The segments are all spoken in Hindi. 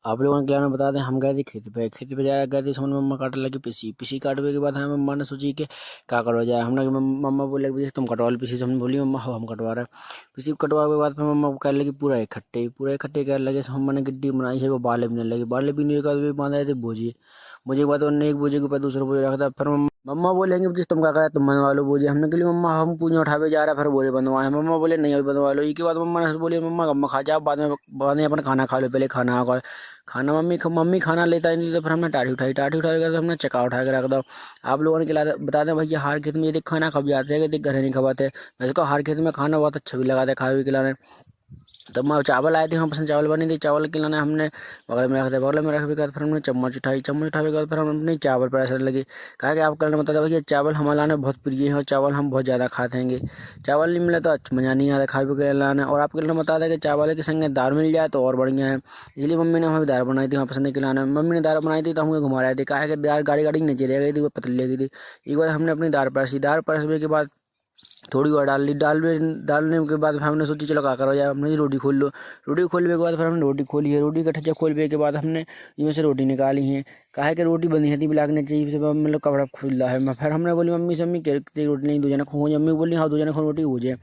आप लोगों ने क्या ना बता दें, हम गए थे खेत पे जाया गए थे, समझ मम्मा काटने लगी पीसी काटने के बाद हमें मम्मा ने सोची कि क्या करो जाए। हमने मम्मा बोले कि तुम कटवा लो पीसी। हमने बोली मम्मा हो हम कटवा रहे हैं। पीसी कटवा के बाद फिर मम्मा को कहने लगी पूरा इकट्ठे कहने लगे। मम्मा ने गिट्टी बनाई है, वो बाले बिनने लगी। बाले बिनने के बाद भी बांध रहे थे बोझे। बोझे के बाद उन्होंने एक बोझे के ऊपर दूसरा बोझे रखा था। फिर मम्मा बोलेंगे प्लीज तुम क्या करा, तुम बनवा लो बोझे। हमने के लिए मम्मा हम पूजा उठावे जा रहा है, फिर बोझे बनवाए। मम्मा बोले नहीं अभी बनवा लो। इसके बाद मम्मा ने बोली मम्मा अम्मा खा जाओ, बाद में अपन खाना खा लो, पहले खाना खा। खाना मम्मी खाना लेता ही नहीं, तो फिर हमने टाटी उठाई कर हमने चक्का उठा के रख दो। आप लोगों ने खिला बता दें भैया, हर खेत में यदि खाना खप जाते हैं कि घर नहीं खवाते। वैसे को हर खेत में खाना बहुत अच्छा भी लगाते खाए भी खिलाने। तब मैं चावल आए थे, हम पसंद चावल बनी थी, चावल खिलाने हमने बगल में रख दिया। बगल में रख के बाद फिर हमने चम्मच उठाए के बाद फिर हम अपने चावल पर असर लगी। कहा कि आप कल बता था भैया, चावल हमारे लाने बहुत प्रिय है और चावल हम बहुत ज़्यादा खाते हैं। चावल नहीं मिले तो अच्छा मज़ा नहीं आता खाए के लाने। और आपके लिए बता दें कि चावल के संगे दाल मिल जाए तो और बढ़िया है। इसलिए मम्मी ने हमें दाल बनाई थी, वहाँ पसंद खिलाने। मम्मी ने दाल बनाई थी तो हमको घुमा रहे थे। कहा कि दाल गाड़ी गाड़ी नीचे रह गई थी, वो पतली लगी थी। एक बार हमने अपनी दाल परसी के बाद थोड़ी और डाल ली। डालने के बाद हमने सोची चलो क्या करो यार, हमने रोटी खोल लो। रोटी खोलने के बाद फिर हमने रोटी खोली है। रोटी का ठच्चा खोलने के बाद हमने इसमें से रोटी निकाली है। काहे कि रोटी बनी थी बिलाकने चाहिए से मतलब कपड़ा खुल रहा है। फिर हमने बोली मम्मी से मम्मी कितनी रोटी नहीं, दो जना खो। मम्मी बोली हाँ 2 जना खो रोटी हो जाए।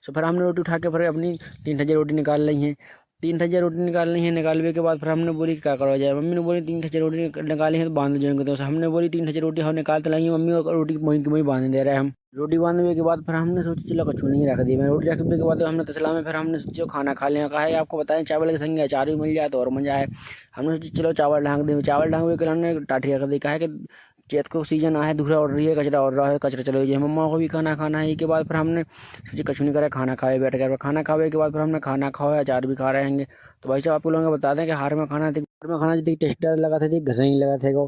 तो फिर हमने रोटी उठा के फिर अपनी 3 ठज्जे रोटी निकाल ली है। 3 ठज्जे रोटी निकालनी है। निकालने के बाद फिर हमने बोली क्या करो जाए। मम्मी ने बोली 3 ठज्जे रोटी निकाली है तो बांध जाएंगे। तो हमने बोली 3 ठज्जे रोटी हम निकाल तो लाएंगे, मम्मी को रोटी वहीं की वहीं बांध दे रहे हैं हम। रोटी बांधने के बाद फिर हमने सोचा चलो कछू नहीं रख दी। मैं रोटी रखने के बाद हमने तसला में फिर हमने सोचा खाना खा लिया। कहा है आपको बताएं चावल के संग अचार भी मिल जाए तो और मजा आए। हमने सोचा चलो चावल ढांक दें। चावल ढांक के हमने टाठी रख दी। कहा है कि चैत को सीजन आया है, दूसरा ऑर्डर है, कचरा ऑर्डर है, कचरा चलो जाए। मम्मा को भी खाना खाना है। के बाद फिर हमने सोचा कछू नहीं करा, खाना खाए बैठ कर। खाना खाने के बाद फिर हमने खाना खाया, अचार भी खा रहे हैं। तो भाई साहब आप लोगों को बता दें कि हार में खाना टेस्ट लगा थे, घर नहीं लगा थे।